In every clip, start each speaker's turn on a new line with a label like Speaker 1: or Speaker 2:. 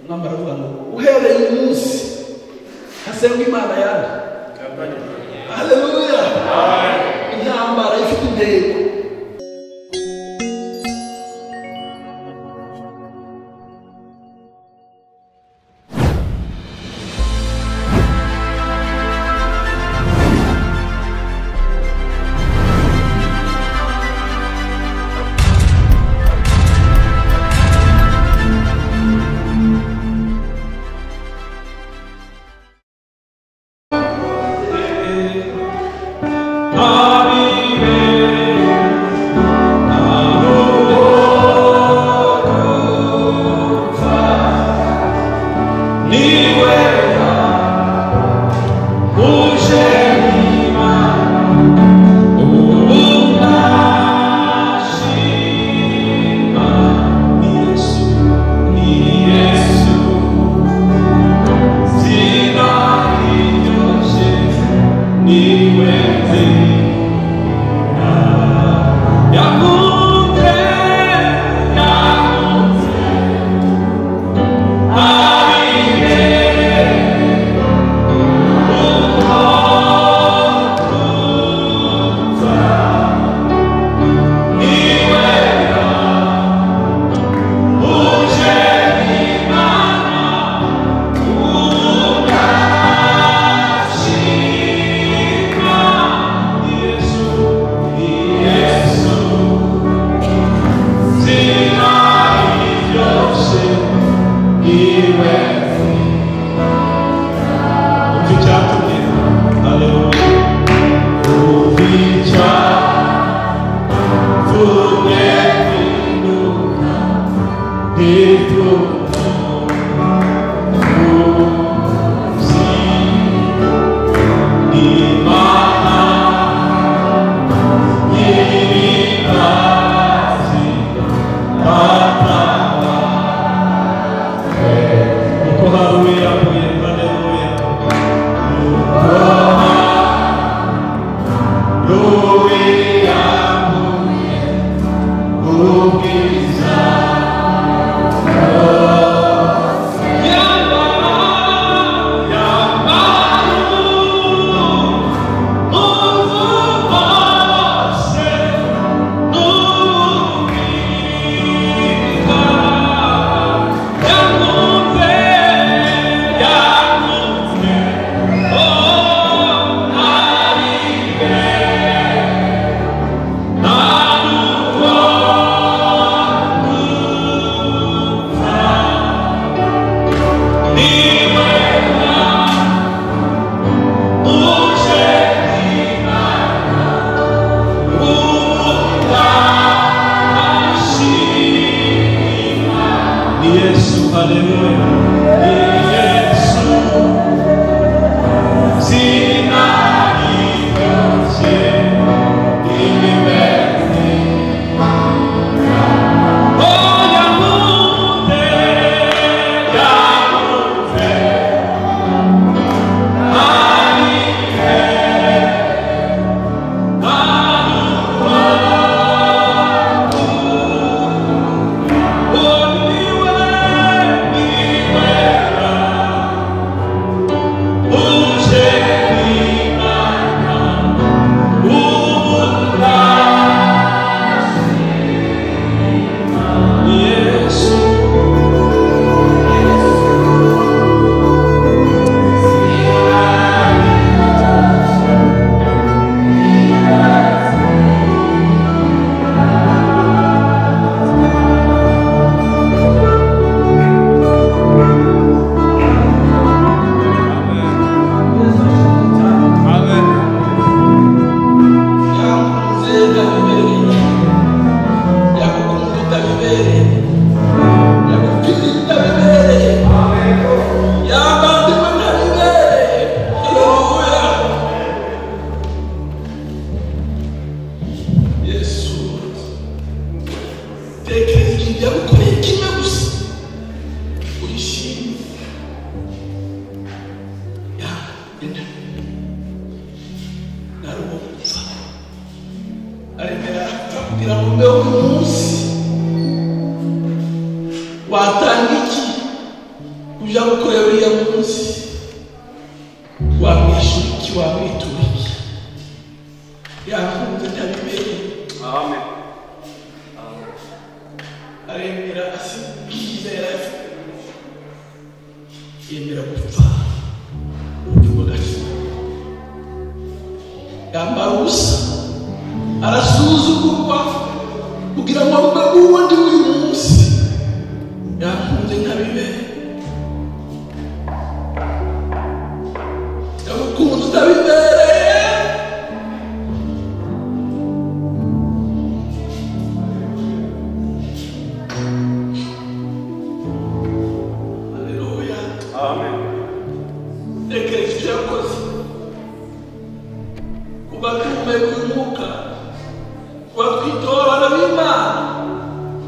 Speaker 1: mwambara vuga ngo uhereye umunsi hasenga Imana yanjye. Haleluya. Intambara ifite intego. yagukoreye uriya munsi wamwishyura iki wamwitura iki yakunze ntabimenye
Speaker 2: Amen.
Speaker 1: aremera asibwizera yemera gupfa uburyo bw'agaciro yambara ubusa arasuzugurwa kugira ngo avuge uwo ndi uyu munsi yakunze ntabibere yagukunze utabibereye haleluya
Speaker 2: Amen.
Speaker 1: tekereza icyo yakoze kuba twumeka umwuka kuba twitoba abana b'Imana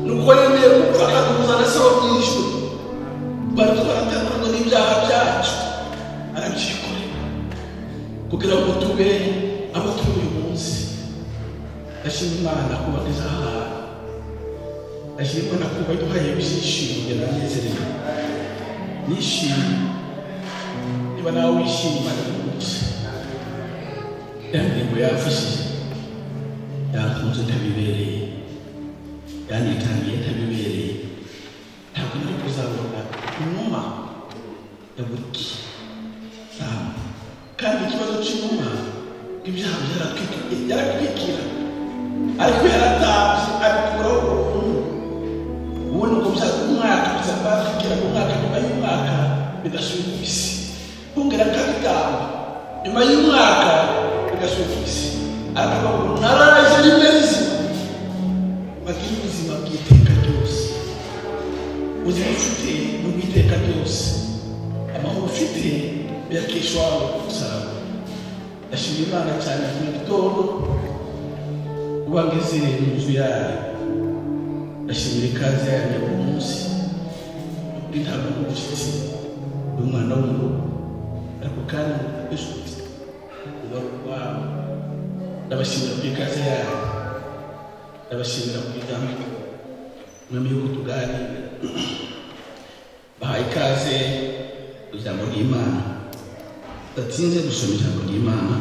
Speaker 1: nuko yemeye gupfa akaduhuza na se wo mu ijuru bari twaratandukanye n'ibyaha byacu arabyikorera kugira ngo tube abo turi uyu munsi. Ndashima Imana kuba ngeze aha ndashima Imana kuba duhaye ibyishimo kugira ngo nezerewe nishimye niba nawe wishimye Imana imugishe ya ndirimbo yafashije yakunze ntabibereye yanitangiye ntabibereye ntabwo nari kuzabona inuma ya buri kandi ikibazo cy'inuma ibyaha yaratwikira ariko yaratabye abikuraho burundu ubundi ngo byaza umwaka bizabafukira mu mwaka nyuma y'umwaka bigasubira ku isi kongera akabitanga nyuma y'umwaka bigasubira ku isi aravuga ngo naraje rimwe rizima bagira ubuzima bw'iteka ryose ubuzima ufite ni ubw'iteka ryose amahoro ufite biyakesha wawe umusaraba. Ndashima Imana cyane mu gitondo kuba ngeze mu nzu yayo ndashimira ikaze yanjye buri munsi kuri ntabwo n'umushyitsi n'umwana w'umuntu ariko kandi n'ubwishuti ugaruka wawe ndabashimira ku ikaze yayo ndabashimira ku ijambo mwami yuko tuganira bahaye ikaze ijambo ry'Imana tudatinze gusoma ijambo ry'Imana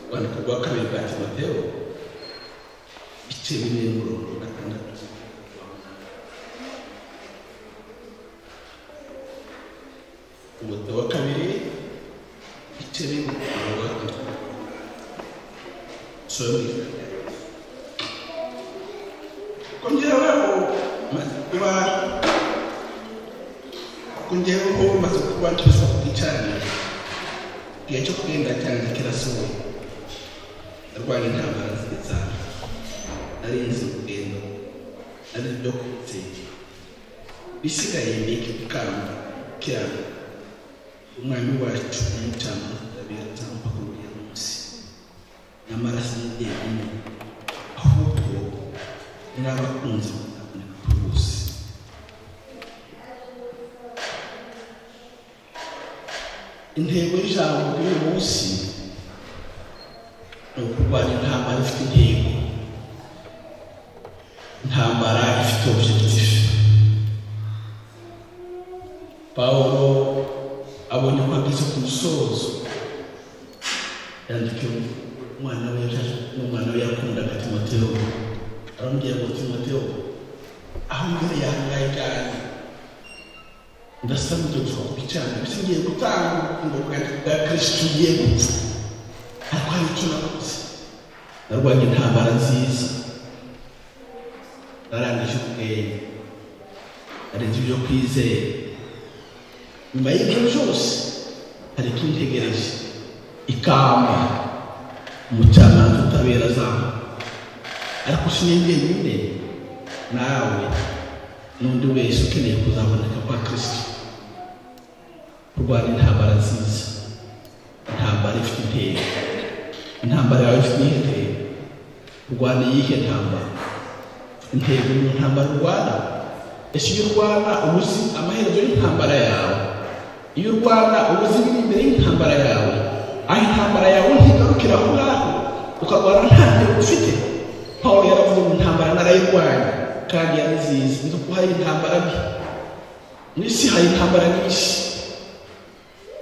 Speaker 1: rwandiko rwa kabiri rwa Timoteyo ibice 4:6 umutwe wa kabiri ibice 4:6 sorry kongereho maze kuba tuza kwicarana igihe cyo kugenda cyane kirasohoye arwanya intambara nziza narinze urugendo ari byo kutse bisigaye mbiki kukamba kirana umwami wacu umucamanza abera cyangwa kuriya munsi n'amaraso y'ideni ahubwo n'abakunzi bose intego y'ijambo ry'uyu munsi ni ukurwanya intambara ifite intego, intambara ifite objectif. Pawulo abonye ko ageze ku musozo yandikiye umwana we yakundaga Timoteyo aramubwira ngo Timoteyo aho mbere yangaye cyane ndasaba ibyo twakwicarana mbese ngiye gutanga ngo bwa Kristo ugiye gupfa ariko hari icyo nakoze narwanya intambara nziza narangije ubwenge narenze ibyo kwizera nyuma y'ibyo byose hari ikintegereje ikamba umucamanza utabera zawe ariko sinengeye nyine nawe n'undi wese ukeneye kuzaboneka kwa Kristo kurwanya intambara nziza, intambara ifite intego, intambara yawe ifite intego, kurwanya iyihe ntambara intego y'intambara urwana. Ese iyo urwana ubuzi amaherezo y'intambara yawe, iyo urwana ubuzi biri imbere y'intambara yawe, aho intambara yawe ntigarukira aho ngaho ukarwana nta ntego ufite. Pawulo yaravuze ngo intambara narayirwanya kandi yari nziza, nzi ko hari intambara mbi n'isi hari intambara nyinshi,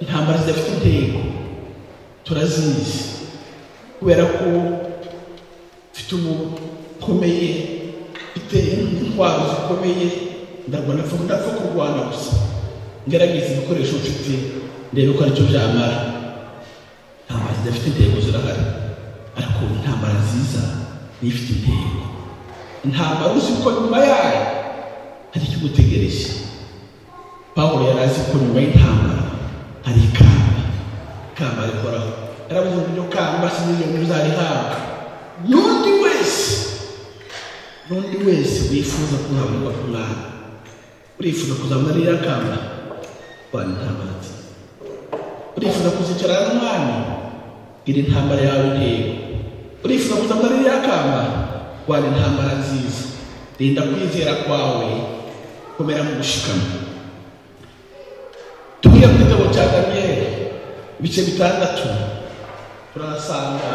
Speaker 1: intambara zidafite intego turazizi kubera ko mfite ubukomeye, mfite intwaro zikomeye, ndapfa kurwana gusa ngerageza ibikoresho mfite ndebe ko aricyo byamara. Intambara zidafite intego zirahari, ariko intambara nziza n'ifite intego, intambara uzi ko nyuma yayo hari ikigutegereje. Pawulo yari azi ko nyuma y'intambara hari ikamba rihoraho. Yaravuze ngo iryo kamba sinigeze muzarihabwa n'undi wese wifuza kuhabwa ku Mwami. Urifuza kuzabona ririya kamba, rwana intambara nziza. Urifuza kuzicarana n'Umwami, gira intambara yawe intego. Urifuza kuzabona ririya kamba, rwana intambara nziza. Rinda kwizera kwawe, komera mu gushikama. Tugiye mu gitabo cya Daniyeli ibice 6 turasanga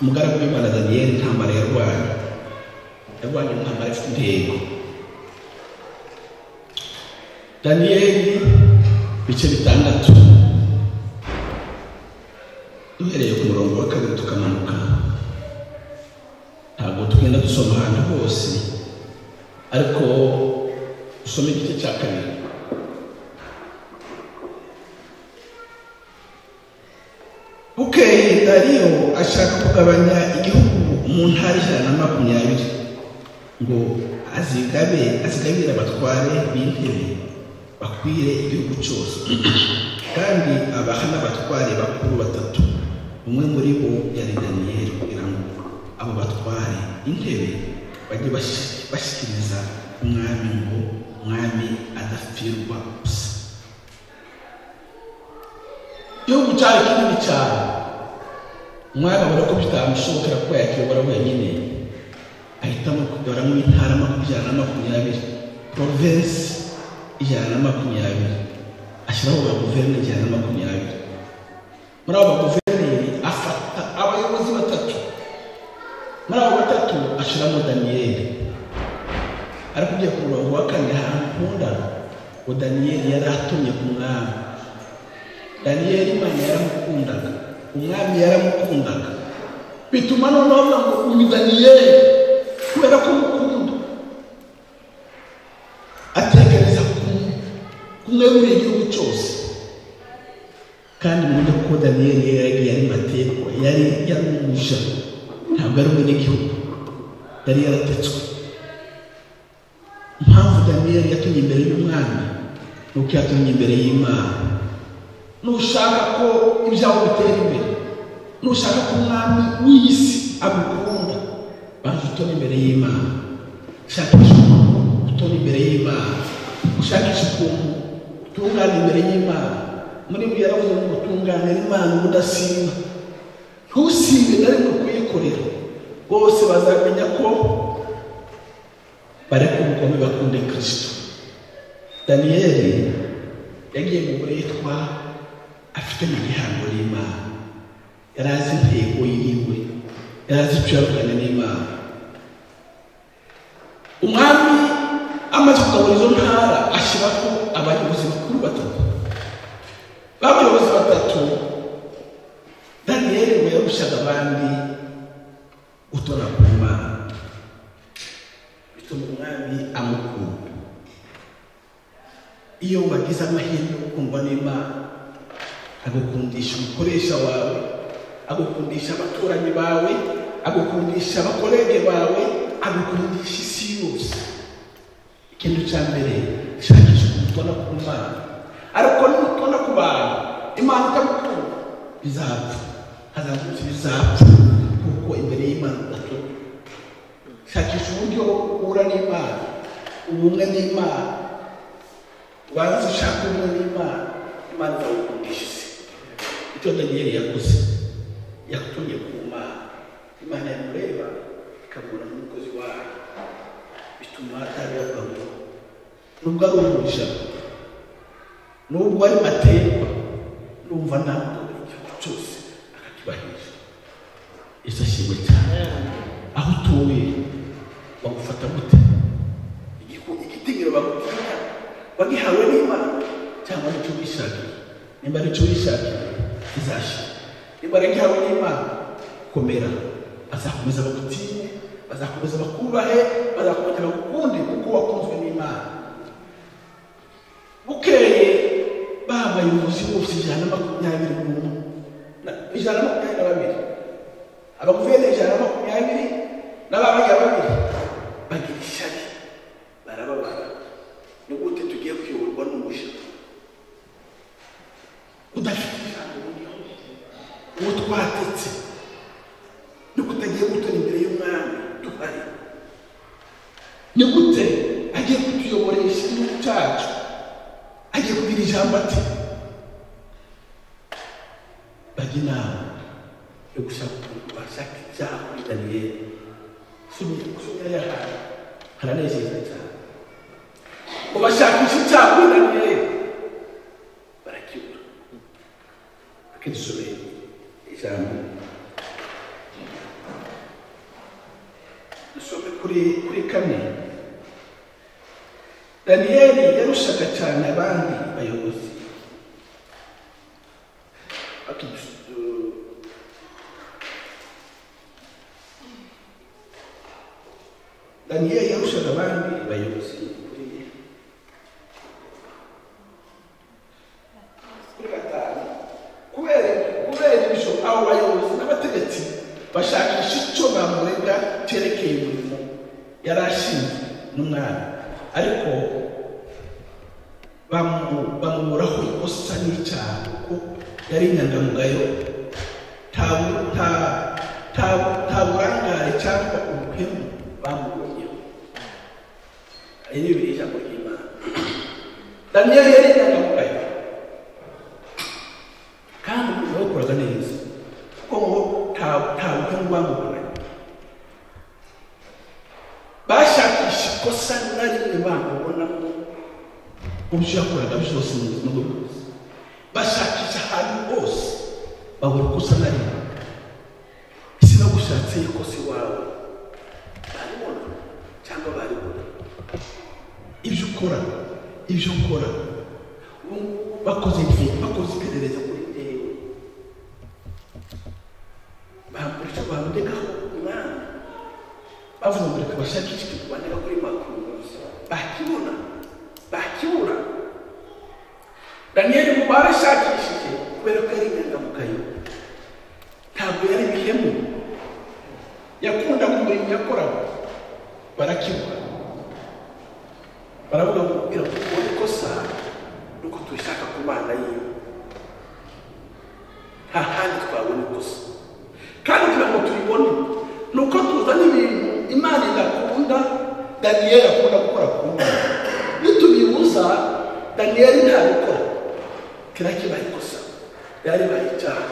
Speaker 1: umugaragu w'Imana Daniyeli intambara yarwanye intambara ifite intego. Daniyeli ibice 6 duhereye ku murongo wa 2 tukamanuka. Ntabwo tugenda dusoma ahantu hose, ariko usome igice cya 2. Bukeye Dariyo ashaka kugabanya igihugu mu ntara 120 ngo azigabire abatware b'intebe bakwire igihugu cyose, kandi abaha n'abatware bakuru 3. Umwe muri bo yari Daniyeli, kugira ngo abo batware intebe bajye bashyikiriza umwami, ngo umwami adapfirwa gusa. Igihugu cyari kinini cyane, umwami abona ko bitamushobokera ko yakiyobora wenyine, ahitamo kugaburamo intara 20, province 120, ashyiraho abaguverineri 120. Muri abo baguverineri afata abayobozi 3. Muri abo 3 ashyiramo Daniyeli. Ariko ugiye ku murongo wa 4 nkunda ngo Daniyeli yari atumye ku mwami. Daniyeli Imana yaramukundaga, umwami yaramukundaga, bituma noneho ngo uyu Daniyeli kubera ko mukunda atekereza kumwegurira igihugu cyose. Kandi mwumve ko Daniyeli yari mateko, yari umuja, ntabwo ari umunyagihugu, yari yaratetswe. Impamvu Daniyeli yatumye imbere y'umwami nuko yatumye imbere y'Imana. Nushaka ko ibyawe bitera imbere, nushaka ko umwami w'isi agukunda, banza utone imbere y'Imana. Shakisha utone imbere y'Imana, ushakisha ukuntu utungana imbere y'Imana. Muri buri yaravuze ngo utunganira Imana ubudasiba, ntusibe na rimwe kuyikorera. Bose bazamenya ko bareka ubugome bakunde Kristo. Daniyeli yagiye mu buretwa afite igihango n'Imana, yari azi intego yiwe, yari azi icyo yavugana n'Imana. Umwami amaze kugabura izo ntara ashyiraho abayobozi bakuru 3. Abayobozi 3 Daniyeli we yarushaga abandi gutora ku Mana, bituma umwami amukunda. Iyo wagize amahirwe yo kumva n'Imana, agukundisha umukoresha wawe, agukundisha abaturanyi bawe, agukundisha abakolege bawe, agukundisha isi yose. Ikintu cya mbere shakisha kumutona ku Mana, ariko n'umutona ku bantu Imana itamukunda bizapfa, hazavutse bizapfa, kuko imbere y'Imana udatona. Shakisha uburyo uhura n'Imana, ubumwe n'Imana, ubanza ushaka ubumwe n'Imana, Imana izagukundisha isi. Icyo Daniyeli yakoze, yatumye ku Mana, Imana yamureba ikabona n'umukozi wayo, bituma atabivuga ngo nubwo ari umugisha, nubwo ari materwa, numva ntabwo igihugu cyose akakibahisha. Yesu ashimwe cyane. Aho utuye bagufata gute? igitinyiro bagutinya bagihawe n'Imana cyangwa n'icyo wishakira. Nimba ari icyo wishakira kizashira, nimba ari gihawe n'Imana komera, bazakomeza bagutinye, bazakomeza bakubahe, bazakomeza bagukunde kuko wakunzwe n'Imana. Bukeye babaye umuzi wose 122 abaguverineri 120 n'ababajya babiri bagira ishyari barababara. Ni gute tugiye kuyoborwa n'umusha udafite ijambo uwo twatetse, ni gute agiye gutora imbere y'umwami duhari, ni gute agiye kutuyoboresha igihugu cyacu, agiye kugira ijambo ati bajya inama yo bashaka icyaha kuri Daniyeli. Sumira yahaye haranezeza cyane, ubashakisha icyaha kuri Daniyeli barakibura. Akidusomeye ijambo dusome kuri 4. Daniyeli yarushaga cyane abandi bayobozi. Daniyeli yarushaga abandi bayobozi kuri 5. kubera ibisho abo bayobozi n'abategetsi bashakisha icyo bamurega cyerekeye umurimo yari ashinzwe n'umwami, ariko bamuburaho ikosa n'icyaha kuko yari inyangamugayo, nta burangare cyangwa ubuhemu bamubonyeho. Iri ni ibiri ijambo ry'Imana. Daniyeli yari inyangamugayo kandi bakoraga neza kuko nta buhemu bamubonanye. Bashakisha ikosa na rimwe bamubonamo ubyo yakoraga byose mu buzima bwose, bashakisha ahantu hose babura ikosa na rimwe. Isi no gushatse ikosa iwawe baribona cyangwa baribona, ibyo ukora ibyo ukora bakoze iperereza kuri ndewe, bamurika bamudekaho umwami bavuga ngo reka bashakishe ikintu bandika kuri makuru, bakibura. Daniyeli mu barashakishije kubera ko yari inyangamugayo, ntabwo yari ibihemu, yakundaga umurimo yakoraga. Barakibura, baravuga ngo kubwira ko ubona ikosa nuko tubishaka ku Mana yiwe, nta handi twabona ikosa. Kandi kugira ngo tubibone nuko tuzana ibintu Imana idakunda Daniyeli akunda gukora ku Mana. Nitubibuza Daniyeli ntabikora, kira kibaye ikosa, yari baye icyaha.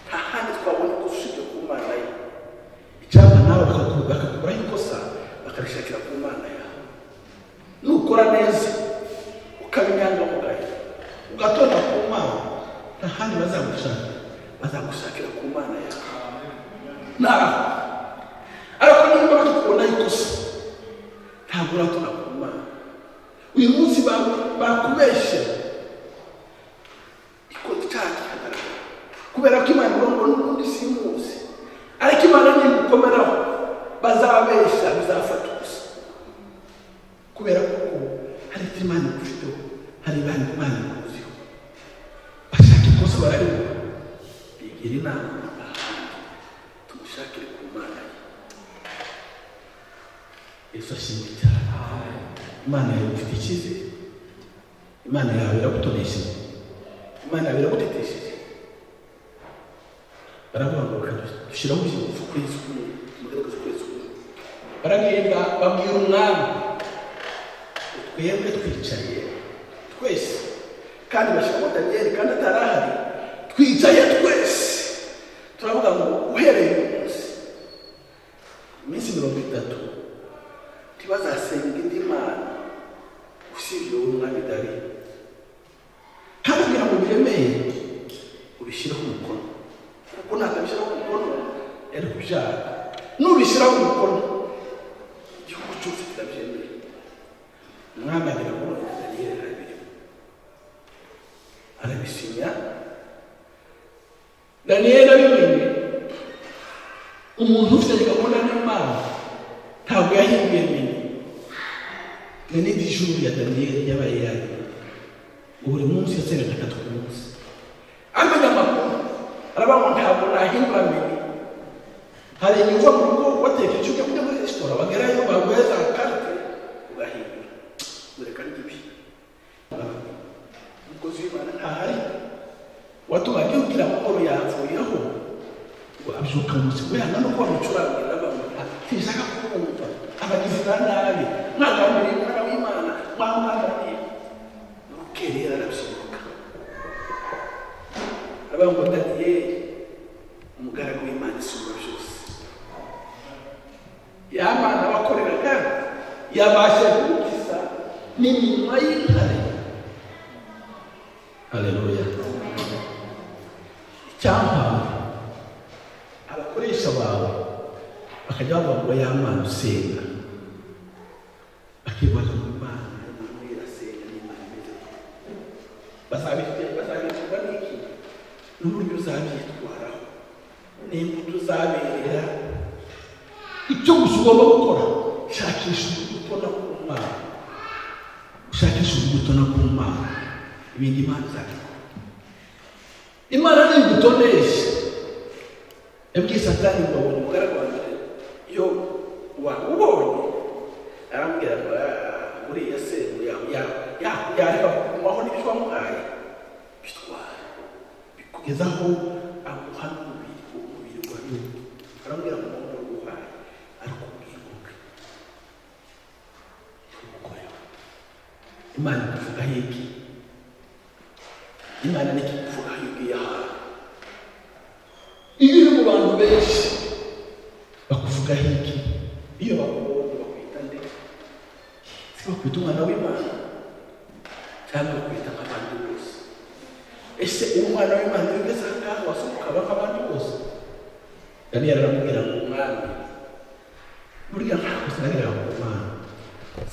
Speaker 1: Nta handi twabona ikosa usibye ku Mana ye. Icyaha nawe bakakuraho ikosa bakarishakira ku Mana yawe. Nukora neza ukabinyangamugayo ugatonda ku Mana, nta handi bazagushakira ku Mana yawe. Ariko niba bakubona ikosa ntabwo uratonda ku Mana. Uyu munsi bakubeshe ikosa cyakihagarara kubera ko Imana irongo n'undi simuzi, ariko Imana nimukomeraho bazabesha, bizafata ubusa kubera ko hari Imana igufiteho, hari Imana ikuziho. Bashaka ikosa bararibura, bigira inama tumushakire ku Mana ye. Yesu ashimwe cyane. Imana yawe ufite icyizere, Imana yawe iragutonesheje, Imana yawe iragutetesheje. Baravuga ngo dushyiraho ukwezi kumwe, mugaragaza ukwezi kumwe. Baragenda babwira umwami twebwe twicaye twese, kandi bashyiramo Daniyeli kandi atarahari, twicaye twese turavuga ngo uhereye umunsi 30 ntibazasenga indi Mana usibye umwami Dariyo. Kandi kugira ngo biremeye ubishyiraho umukono, kuko ntabishyiraho umukono yari kubyara. Nubishyiraho umukono igihugu cyose kirabyemeye. umwami agira ngo Daniyeli arabirimo arabisinya. Daniyeli abimenye, umuntu ufite gahunda n'Imana ntabwo yahinduye ni dijuru ya Daniyeli yabaye yayo buri munsi yasenga 3 ku munsi. Amenya amakuru aravuga ntabwo nahindura mini. Hari inyuma mu rugo wateka icyo kujya muri resitora bagerayo bagweza karte ugahindura ureka n'ibi umukozi w'Imana ntahari watuma agira amahoro yavuyeho abyuka umunsi wenda no kuba mucurangira bamwe ntishaka kumva abagizi ba nabi mwagamira Imana w'Imana mwamwagamiye nukerera arabyibuka abantu Daniyeli umugaragu w'Imana isumba byose yamana bakoreraga yabashe gukiza n'iminwa y'intare. Haleluya. Icyampa abakoresha bawe bakajya bavuga y'Imana usenga bakibaza mu Imana irasenga n'Imana imeze bazabitwa n'iki n'uburyo uzabyitwaraho n'imbuto uzaberera. Icyo gusa ugomba gukora shakisha urubuto no ku Mana, shakisha urubuto no ku Mana, ibindi Imana izabikora. Imana ni imbuto neza. Yabwiye Satani ngo abone umugaragu wa mbere iyo wabonye arambwira ngo buriya se yareka kumaho n'ibyo wamuhaye bitwara bikugezaho aguha umubiri wawe. Arambwira ngo uguhaye ariko ubwibuke Imana ikuvuga hiki. Imana ni kuvuga yugiye aha. Iyo mu bantu benshi bakuvuga hiki, iyo bakubonye bakwita nde? Si bakwita umwana w'Imana cyangwa bakwita nk'abandi bose. Ese umwana w'Imana wigeze ngaho wasohoka nk'abandi bose? Daniyeli aramubwira ngo umwami burya ntabwo sinagira ngo Imana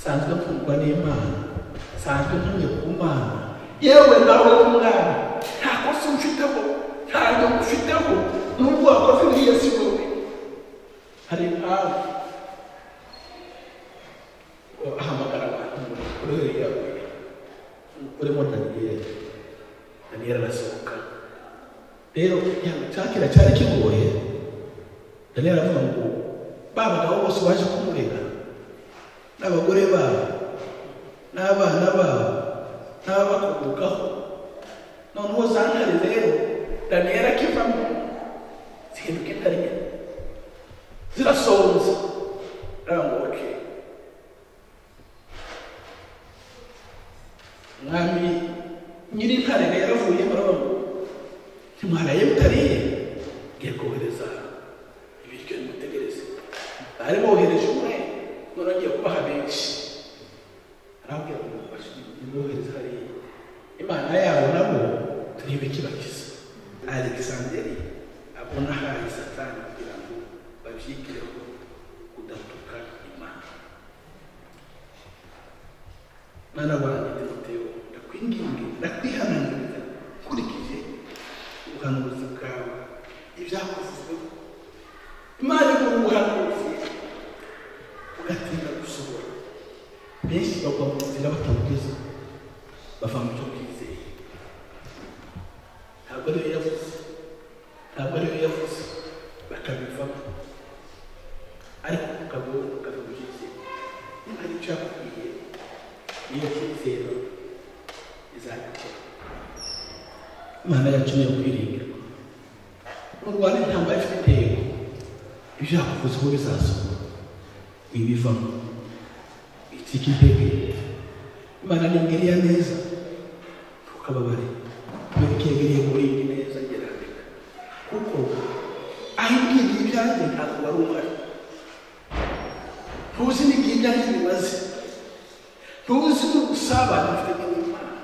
Speaker 1: sanzwe mfungwa n'Imana sanzwe ntumye ku Mana yewe nawe w'umwami nta kosa umfiteho ntabwo ngufiteho n'ubwo wakoze uriya si wowe. Hari impamvu ahamagara abantu muri uriya urimo Daniyeli arasohoka. Rero cyakira cyari kigoye. Daniyeli aravuga ngo babagabo bose baje kumurega n'abagore babo n'abana babo n'ababakomokaho noneho zantare rero Daniyeli akivamo zihinduka intare zirasonza. Aravuga ngo mwami nyiri intare rero avuye baravuga ngo ntimwaraye mutariye ngiye kohereza ibiryo nimutegereze. Bari bohereje umwe none agiye kubaha benshi. Arabwira ngo bohereza hariya Imana yabo nabo turebe kibakiza. Alexanderi abona hari Satani kugira ngo babyigireho kudatuka Imana. Mwana wanjye Timoteyo ndakwinginga ndakwihanangiriza kurikije ubuhanuzi bwawe ibyakuvuzweho. Imana iri mu buhanuzi ugatinda gusohora. Benshi bagwa mu nzira batawugeze bava mu cyo kwizeye. Ntabwo ariyo yavuze bakabivamo ariko ukava mu cyizere. Niba ari icyo yakubwiye niyo cyizere izabikora. Imana yacu niyo kwiringirwa. Mu Rwanda intambara ifite intego ibyo yakuvuzeho bizasohora ibivamo iki intege. Imana ningiriya neza tukababare ntukegereye muri iyi neza gerandika kuko aho ibwiriye ibyanjye ntabwo wari uhari. Ntuzi n'igihe ibyanjye bimaze, ntuzi n'ubusabane mfite n'Imana.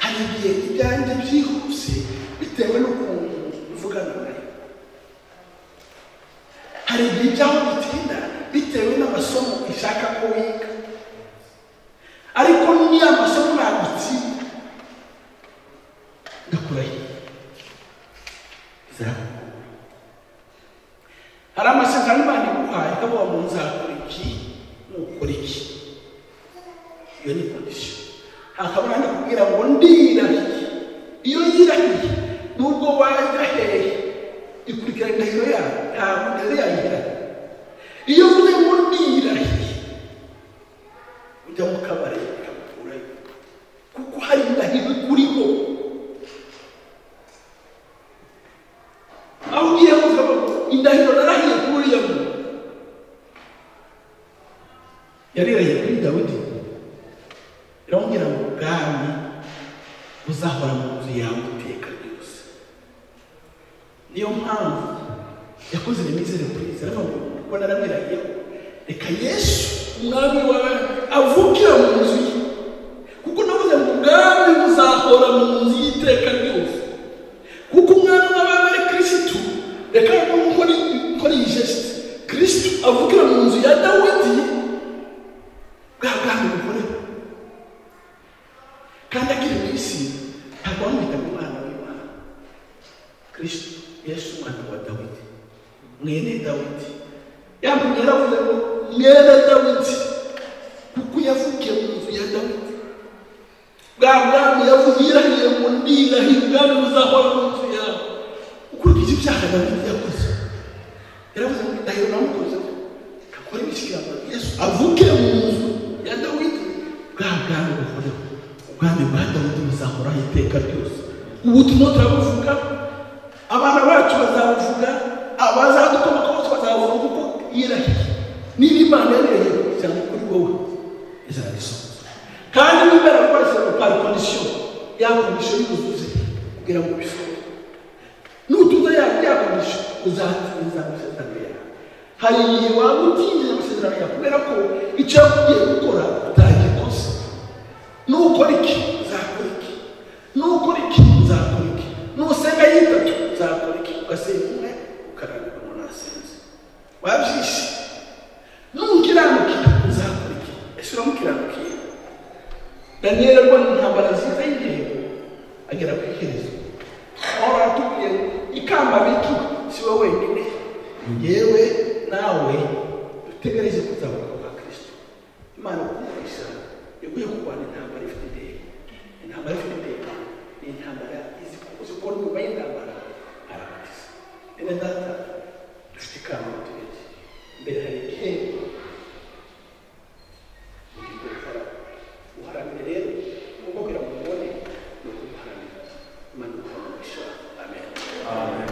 Speaker 1: Hari igihe ibyanjye byihuse bitewe n'ukuntu mvugana nayo. Hari igihe ibyaho bitinda bitewe n'amasomo ishaka ko wiga. niya masomo nagutsi ndakurahiye hari amasezerano Imana iguhaye ikavuga ngo nzakora iki nukora iki. Iyo ni kondisiyo. Hakaba nakubwira ngo ndirahiye. Iyo yirahiye nubwo wajya hehe ikurikirana indahiro yawe ntabwo ndari yayihira. Iyo uvuze ngo ndirahiye ujya mu kabari ukaburayo kuko hari indahiro ikuriho. Aho ugiye kuvuga indahiro narahiye kuri uriya muntu yarirahiye kuri Dawidi. Iramubwira ngo ubwami buzahora mu nzu yawe iteka ryose. Niyo mpamvu yakoze remizere kuri Israel ngo narabirahiye reka Yesu umwami wawe avukira mu nzu ye kuko navuze ngo ubwami buzahora mu nzu y'iteka ryose kuko umwami w'abami ari Kristo. Reka nkora iyi geste Kristo avukira mu nzu ya Dawidi bwa bwami buhoreho kandi akiri mu isi ntabwo wamwita umwana w'Imana. Kristo Yesu umwana wa Dawidi mwene Dawidi yambwiye yaravuze ngo mwene Dawidi kuko yavukiye mu nzu ya Dawidi. Bwa bwami yavuze yirahiye ngo ndirahiye ubwami buzahora mu nzu yawe ukurikije ibyaha Dawidi yakoze. Yaravuze ngo ndahiro namukoze akora ibishyikirano Yesu avukire mu nzu ya Dawidi bwa bwami buhoreho. Ubwami bwa Dawidi buzahoraho iteka ryose. Ubu turimo turabuvuga abana bacu bazabuvuga abazadukomoka bose bazabuvuga kuko yirahiye. Niba Imana yarirahiye cyane kuri wowe izarisohoza kandi wibera kwese par condition ya condition y'ubuzuze kugira ngo bisohoze. Nutuza ya condition uzatsinza amasezerano yawe. Hari igihe waba utinjiza amasezerano yawe kubera ko icyo yakugiye gukora utagikoze. Nukora iki uzakora iki, nukora iki uzakora iki, nusenga yitatu uzakora iki, ugasenga umwe ukarambirwa ngo nasenze wabyishe. Nukiranukira uzakora iki, ese uramukiranukiye? Daniel rwanda intambara nziza y'igihego agera ku iherezo aho baratubwiye ikamba biki si wowe wenyine njyewe nawe dutegereje kuzamuka kwa Kristo. Imana kumvisha yaguye kurwana intambara ifite intego. Intambara ifite intego ni intambara izi ko nyuma y'intambara arabatiza. Ene data dufite ikamba tugeje mbere hari igihembo uharanire rero kuko kugira ngo mubone ni ukuharanira. Imana ikuhanisha. Amen. Amen.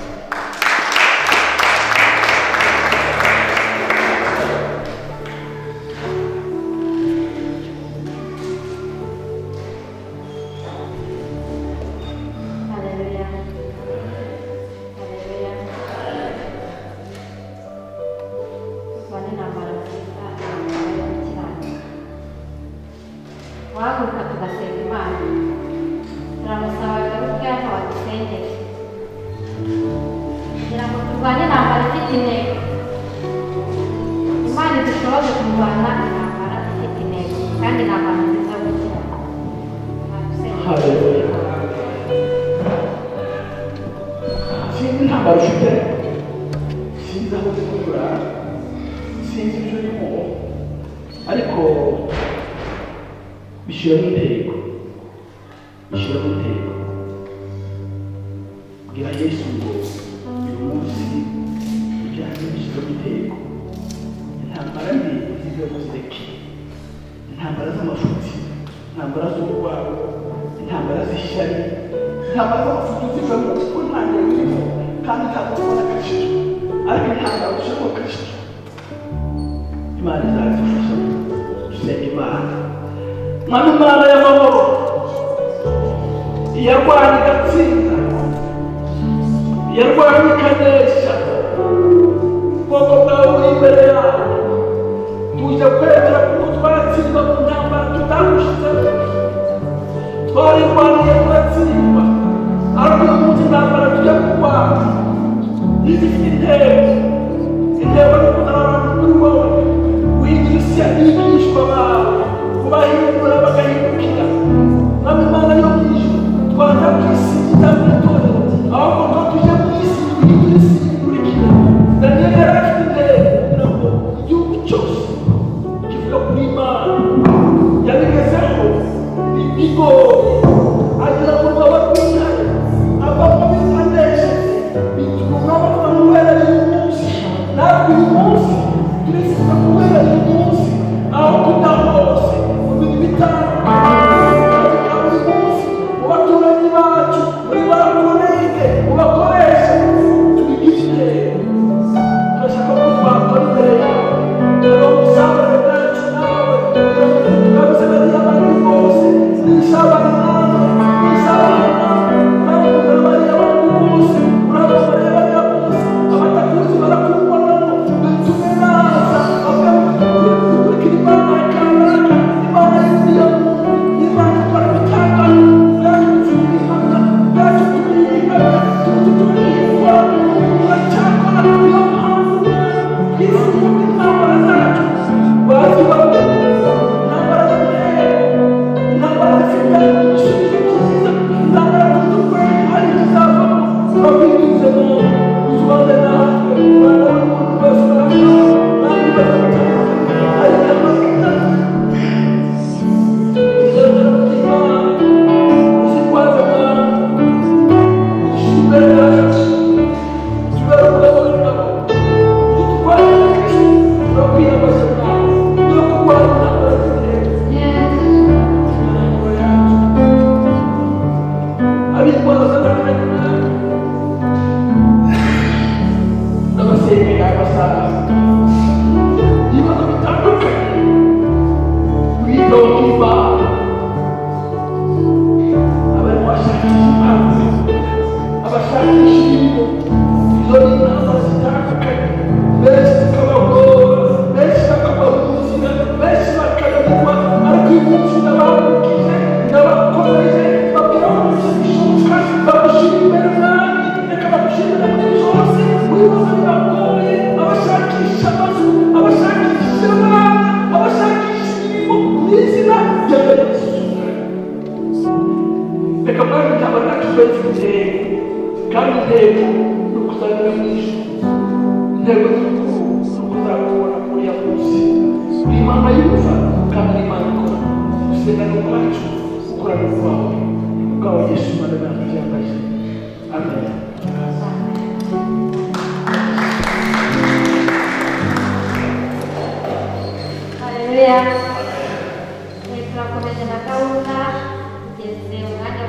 Speaker 1: Intego ni kuzarana kuri wowe wigisha abantu kubahindura bagahindukira Rwanda ku isi itamwitorera ahubwo ngo tujye mu isi twigire isi ikurikira. Daniyeli yari afite intego kugira ngo igihugu cyose kivuga kuri Imana yabigezeho bigoye agera mu rwaba rw'intare avamo bitanesheje bituma umwami avuga ngo uhereye uyu munsi natwe uyu munsi turifuza kuguhereza uyu munsi aho kujya hose mu bintu bitandukanye kandi buri munsi mu baturanyi bacu muri ba kolege ubakoresha tubigire turashaka ko twakora imbere yawe rero musabane bwacu nawe tukabisabariye abandi bose nisabane nawe nisabane nawe urabona bariya bandi bose urabona bariya bose abatakuzi barakubonamo dutume naza dukurikira Imana ya kanaka Imana y'uriya muntu Imana ikora ibitangaza byacu tubihamya byacu tubihamya tubihirwa turacyakora niyo mpamvu twifuza intambara zacu bazibamo intambara z'intego intambara zifite ibisubizo byiza intambara z'ukwezi hari ikizavamo turabinyuzemo tuzubane natwe umwana w'umuntu wese urabona kandi bazatandukanye hari amazina izazana ry'Imana uzirwaza Imana imbere yacu tubere umugabo w'ingabo turwanye na Kristo turakwiyambaza nawe turi kurwanya intambara z'intego intambara yacu abitwaza n'abirabura n'abasengera abasaza ibibazo bitandukanye kwitonda Imana abantu bashakisha impamvu abashakisha imirimo izo ni intambara zitandukanye benshi zikabagora benshi bakabahuzira benshi bakananirwa ariko uyu munsi ndabahagurukije ndabakomeje babwira ko bishoboka bagushyira imbere mwami reka bagushyirira muri byose wibaza biragoye abashakisha amazu abashakisha abana abashakisha imirimo mu izina rya Yesu reka mwami intambara yacu twese intego kandi intego ni ukuzanira mu ijuru intego nyamukuru ni ukuzakubona muri ya munsi uri Imana yumva kandi uri Imana ikora usengane ubwacu ukorana ubwawe ubwawe Yesu Imana yacu yambaye amen.
Speaker 2: Haleluya. Turakomeje na gahunda tugeze umwanya